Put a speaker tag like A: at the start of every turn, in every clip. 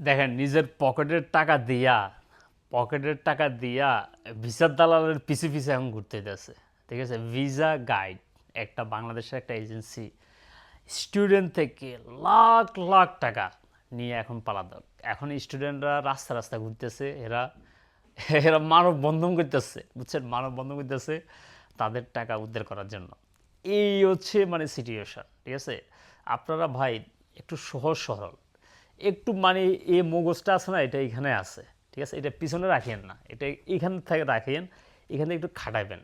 A: দেখেন নিজের পকেটের টাকা দিয়া ভিসার দালালের পিছে পিছে এখন ঘুরতে যাচ্ছে। ঠিক আছে, ভিসা গাইড একটা বাংলাদেশের একটা এজেন্সি স্টুডেন্ট থেকে লাখ লাখ টাকা নিয়ে এখন পালাতক। এখন স্টুডেন্টরা রাস্তা রাস্তা ঘুরতেছে, এরা এরা মানববন্ধন করতেছে, বুঝছেন, মানববন্ধন করতেছে তাদের টাকা উদ্ধার করার জন্য। এই হচ্ছে মানে সিচুয়েশন। ঠিক আছে, আপনারা ভাই একটু সহজ সরল, একটু মানে এই মগজটা আছে না, এটা এখানে আছে। ঠিক আছে, এটা পিছনে রাখেন না, এটা এখান থেকে রাখেন, এখানে একটু খাটাবেন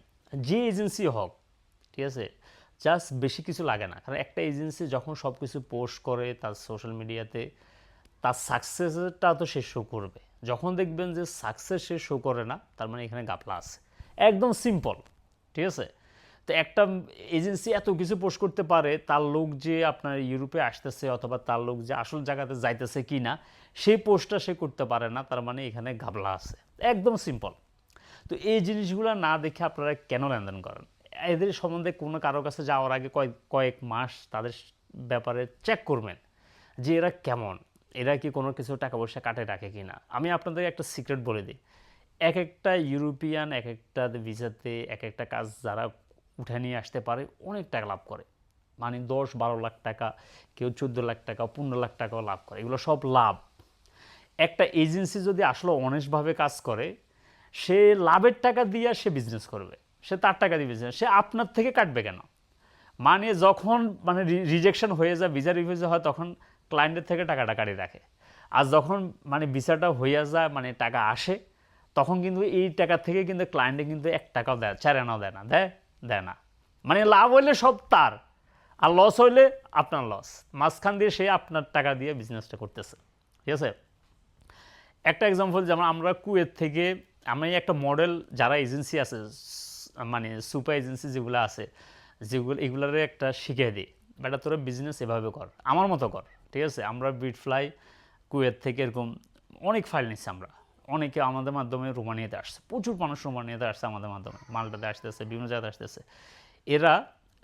A: যে এজেন্সি হোক। ঠিক আছে, জাস্ট বেশি কিছু লাগে না, কারণ একটা এজেন্সি যখন সব কিছু পোস্ট করে তার সোশ্যাল মিডিয়াতে, তার সাকসেসটা তো সে শো করবে। যখন দেখবেন যে সাকসেস সে শো করে না, তার মানে এখানে গাপলা আছে। একদম সিম্পল। ঠিক আছে, তো একটা এজেন্সি এত কিছু পোস্ট করতে পারে, তার লোক যে আপনার ইউরোপে আসতেছে অথবা তার লোক যে আসল জায়গাতে যাইতেছে কি না, সেই পোস্টটা সে করতে পারে না, তার মানে এখানে ঘাবলা আছে। একদম সিম্পল। তো এই জিনিসগুলো না দেখে আপনারা কেন লেনদেন করেন? এদের সম্বন্ধে কোনো কারো কাছে যাওয়ার আগে কয়েক মাস তাদের ব্যাপারে চেক করবেন যে এরা কেমন, এরা কি কোনো কিছু টাকা পয়সা কাটে রাখে কি না। আমি আপনাদের একটা সিক্রেট বলে দিই, এক একটা ইউরোপিয়ান এক একটা ভিসাতে এক একটা কাজ যারা উঠে নিয়ে আসতে পারে অনেক টাকা লাভ করে। মানে 10-12 লাখ টাকা, কেউ 14 লাখ টাকা, 15 লাখ টাকাও লাভ করে। এগুলো সব লাভ। একটা এজেন্সি যদি আসলে অনেস্টভাবে কাজ করে, সে লাভের টাকা দিয়ে সে বিজনেস করবে, সে তার টাকা দিয়ে বিজনেস, সে আপনার থেকে কাটবে কেন? মানে যখন মানে রিজেকশন হয়ে যায়, ভিসা রিফিউজ হয়, তখন ক্লায়েন্টের থেকে টাকাটা কাটিয়ে রাখে। আর যখন মানে ভিসাটা হইয়া যায়, মানে টাকা আসে, তখন কিন্তু এই টাকা থেকে কিন্তু ক্লায়েন্টে কিন্তু 1 টাকাও দেয়, 4 আনাও দেয় না, দেয় না। মানে লাভ হইলে সব তার, আর লস হইলে আপনার লস। মাঝখান দিয়ে সে আপনার টাকা দিয়ে বিজনেসটা করতেছে। ঠিক আছে, একটা এক্সাম্পল, যেমন আমরা কুয়েত থেকে, আমি একটা মডেল যারা এজেন্সি আছে, মানে সুপার এজেন্সি যেগুলো আছে, যেগুলো এগুলোর একটা শিখিয়ে দিই, বেটা তোরা বিজনেস এভাবে কর, আমার মতো কর। ঠিক আছে, আমরা বিটফ্লাই কুয়েত থেকে এরকম অনেক ফাইল নিচ্ছি আমরা। অনেকে আমাদের মাধ্যমে রোমানিয়াতে আসছে, প্রচুর মানুষ রোমানিয়াতে আসছে আমাদের মাধ্যমে, মাল্টাতে আসতেছে, বিভিন্ন জায়গাতে আসতেছে। এরা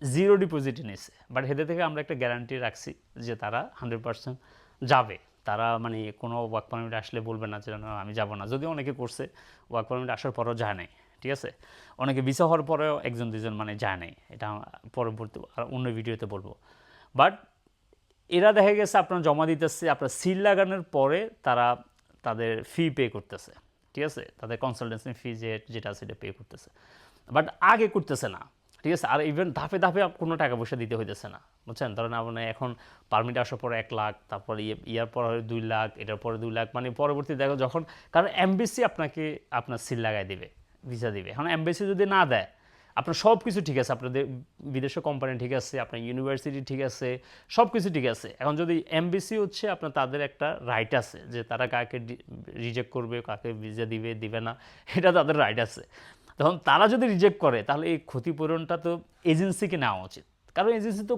A: জিরো ডিপোজিটে নিচ্ছে, বাট এদের থেকে আমরা একটা গ্যারান্টি রাখছি যে তারা 100% যাবে। তারা মানে কোনো ওয়ার্ক পারমিট আসলে বলবে না যে না আমি যাব না, যদিও অনেকে করছে ওয়ার্ক পারমিট আসার পরেও যায় নাই। ঠিক আছে, অনেকে ভিসা হওয়ার পরেও একজন দুজন মানে যায় নাই, এটা পরবর্তী আর অন্য ভিডিওতে বলবো। বাট এরা দেখা গেছে আপনার জমা দিতেছে, আপনার সিল লাগানোর পরে তারা তাদের ফি পে করতেছে। ঠিক আছে, তাদের কনসালটেন্সি ফি যেটা আছে সেটা পে করতেছে, বাট আগে করতেছে না। ঠিক আছে, আর ইভেন ধাপে ধাপে কোনো টাকা পয়সা দিতে হইতেছে না, বুঝছেন। ধরেন আপনার এখন পারমিট আসার পরে 1 লাখ, তারপর ইয়ার পর 2 লাখ, এটার পরে 2 লাখ, মানে পরবর্তী দেখো যখন, কারণ এমবেসি আপনাকে আপনার সিল লাগাই দিবে, ভিসা দিবে। এখন এমবেসি যদি না দেয়, আপনার সব কিছু ঠিক আছে, আপনাদের বিদেশে কোম্পানি ঠিক আছে, আপনার ইউনিভার্সিটি ঠিক আছে, সব কিছু ঠিক আছে। এখন যদি এমবিসি হচ্ছে আপনার, তাদের একটা রাইট আছে যে তারা কাকে রিজেক্ট করবে, কাকে ভিসা দিবে না, এটা তাদের রাইট আছে। তখন তারা যদি রিজেক্ট করে, তাহলে এই ক্ষতিপূরণটা তো এজেন্সিকে নেওয়া উচিত, কারণ এজেন্সি তো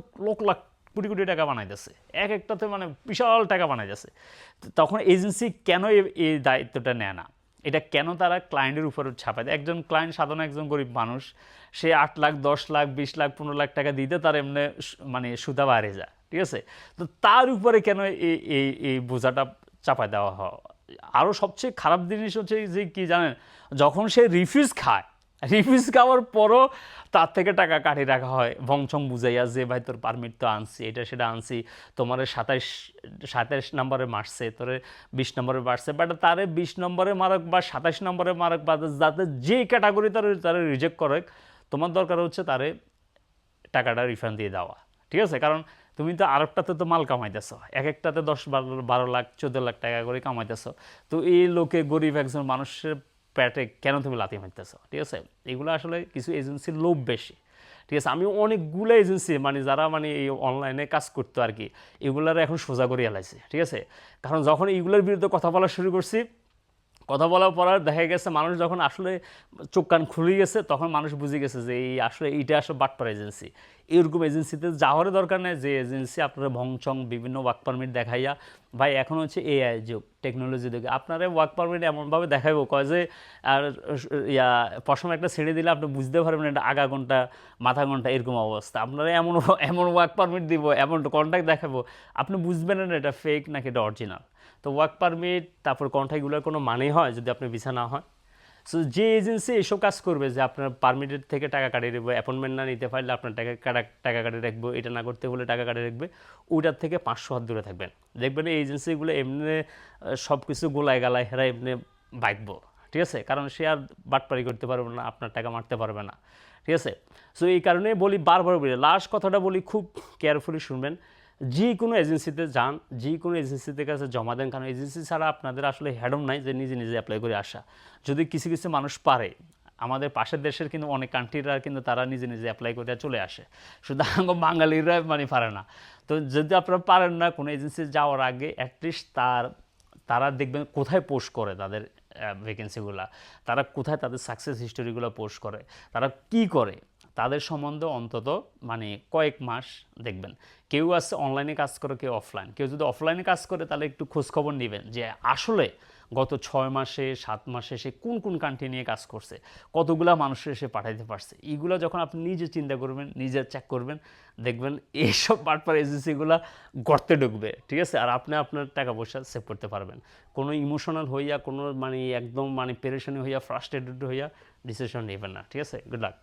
A: লাখ কোটি কোটি টাকা বানাইতেছে, এক একটাতে মানে বিশাল টাকা বানাইতেছে। তখন এজেন্সি কেন এই দায়িত্বটা নেয় না? এটা কেন তারা ক্লায়েন্টের উপর ছাপায় দেয়? একজন ক্লায়েন্ট সাধারণ একজন গরিব মানুষ, সে 8 লাখ, 10 লাখ, 20 লাখ, 15 লাখ টাকা দিতে তার এমনি মানে সুদা বাড়ে যায়। ঠিক আছে, তো তার উপরে কেন এই এই এই বোঝাটা চাপায় দেওয়া হয়? আরও সবচেয়ে খারাপ জিনিস হচ্ছে যে কি জানেন, যখন সে রিফিউজ খায়, রিফিউজ খাওয়ার পরও তার থেকে টাকা কাটিয়ে রাখা হয় ভংচং বুঝাইয়া, যে ভাই তোর পারমিট তো আনছি, এটা সেটা আনছি, তোমার 27 নম্বরে মারছে, তোর 20 নম্বরে মারছে, বাট তারে 20 নম্বরে মারক বা 27 নম্বরে মারক, বা যাতে যে ক্যাটাগরি তারা রিজেক্ট করে, তোমার দরকার হচ্ছে তারে টাকাটা রিফান্ড দিয়ে দেওয়া। ঠিক আছে, কারণ তুমি তো আরেকটাতে তো মাল কামাইতেছো, এক একটাতে 10-12 লাখ 14 লাখ টাকা করে কামাইতেছো। তো এই লোকে গরিব একজন মানুষের পেটে কেন তুমি লাথি মারতেছো? ঠিক আছে, এগুলো আসলে কিছু এজেন্সির লোভ বেশি। ঠিক আছে, আমি অনেকগুলো এজেন্সি মানে যারা মানে এই অনলাইনে কাজ করতো আর কি, এগুলার এখন সোজা করে এলাইছে। ঠিক আছে, কারণ যখন এইগুলোর বিরুদ্ধে কথা বলা শুরু করছি, কথা বলার পর দেখা গেছে মানুষ যখন আসলে চোখ কান খুলে গেছে, তখন মানুষ বুঝে গেছে যে এই আসলে এইটা আসলে বাটপার এজেন্সি। এরকম এজেন্সিতে যাওয়ার দরকার নেই, যে এজেন্সি আপনারা ভংচং বিভিন্ন ওয়ার্ক পারমিট দেখাইয়া, ভাই এখন হচ্ছে এআই যুগ, টেকনোলজি যুগে, আপনারা ওয়ার্ক পারমিট এমনভাবে দেখাইব কয় যে আর প্রথম একটা ছেড়ে দিলে আপনি বুঝতে পারবেন এটা আগা ঘন্টা মাথা ঘন্টা এরকম অবস্থা। আপনারা এমন এমন ওয়ার্ক পারমিট দিব, এমন কন্ট্যাক্ট দেখাবো, আপনি বুঝবেন না এটা ফেক নাকি এটা অরিজিনাল। তো ওয়ার্ক পারমিট তারপর কন্ট্রাক্টগুলোর কোনো মানেই হয় যদি আপনি ভিসা না হয়। সো যে এজেন্সি এসব কাজ করবে যে আপনার পারমিটের থেকে টাকা কাটিয়ে দেবে, অ্যাপয়েন্টমেন্ট না নিতে পারলে আপনার টাকা কাটিয়ে রাখবো, এটা না করতে হলে টাকা কাটিয়ে রাখবে, ওইটার থেকে 500 হাত দূরে থাকবেন। দেখবেন এই এজেন্সিগুলো এমনি সব কিছু গোলায় গালায় হেরা এমনি বাইকবো, ঠিক আছে, কারণ সে আর বাটপারি করতে পারবে না, আপনার টাকা মারতে পারবে না, ঠিক আছে। সো এই কারণে বলি, বারবার বলি, লাস্ট কথাটা বলি, খুব কেয়ারফুলি শুনবেন। যে কোনো এজেন্সিতে যান, যে কোনো এজেন্সিতে কাছে জমা দেন, কারণ এজেন্সি ছাড়া আপনাদের আসলে হেডম নাই যে নিজে নিজে অ্যাপ্লাই করে আসা। যদি কিছু কিছু মানুষ পারে, আমাদের পাশের দেশের কিন্তু অনেক কান্ট্রিরা কিন্তু তারা নিজে নিজে অ্যাপ্লাই করে চলে আসে, শুধু বাঙালিরা মানে পারে না। তো যদি আপনারা পারেন না, কোনো এজেন্সি যাওয়ার আগে অ্যাটলিস্ট তারা দেখবেন কোথায় পোস্ট করে তাদের ভ্যাকেন্সিগুলো, তারা কোথায় তাদের সাকসেস হিস্টোরিগুলো পোস্ট করে, তারা কি করে, তাদের সম্বন্ধে অন্তত মানে কয়েক মাস দেখবেন। কেউ আছে অনলাইনে কাজ করে, কেউ অফলাইন। কেউ যদি অফলাইনে কাজ করে তাহলে একটু খোঁজখবর নেবেন যে আসলে গত 6 মাসে 7 মাসে সে কোন কোন কান্ট্রি নিয়ে কাজ করছে, কতগুলা মানুষের এসে পাঠাইতে পারছে। এইগুলো যখন আপনি নিজে চিন্তা করবেন, নিজে চেক করবেন, দেখবেন এইসব বাটপার এজেন্সিগুলো গর্তে ঢুকবে, ঠিক আছে। আর আপনি আপনার টাকা পয়সা সেভ করতে পারবেন। কোনো ইমোশনাল হইয়া, কোনো মানে একদম মানে পেরেশানি হইয়া, ফ্রাস্ট্রেটেড হইয়া ডিসিশন নেবেন না, ঠিক আছে। Good luck.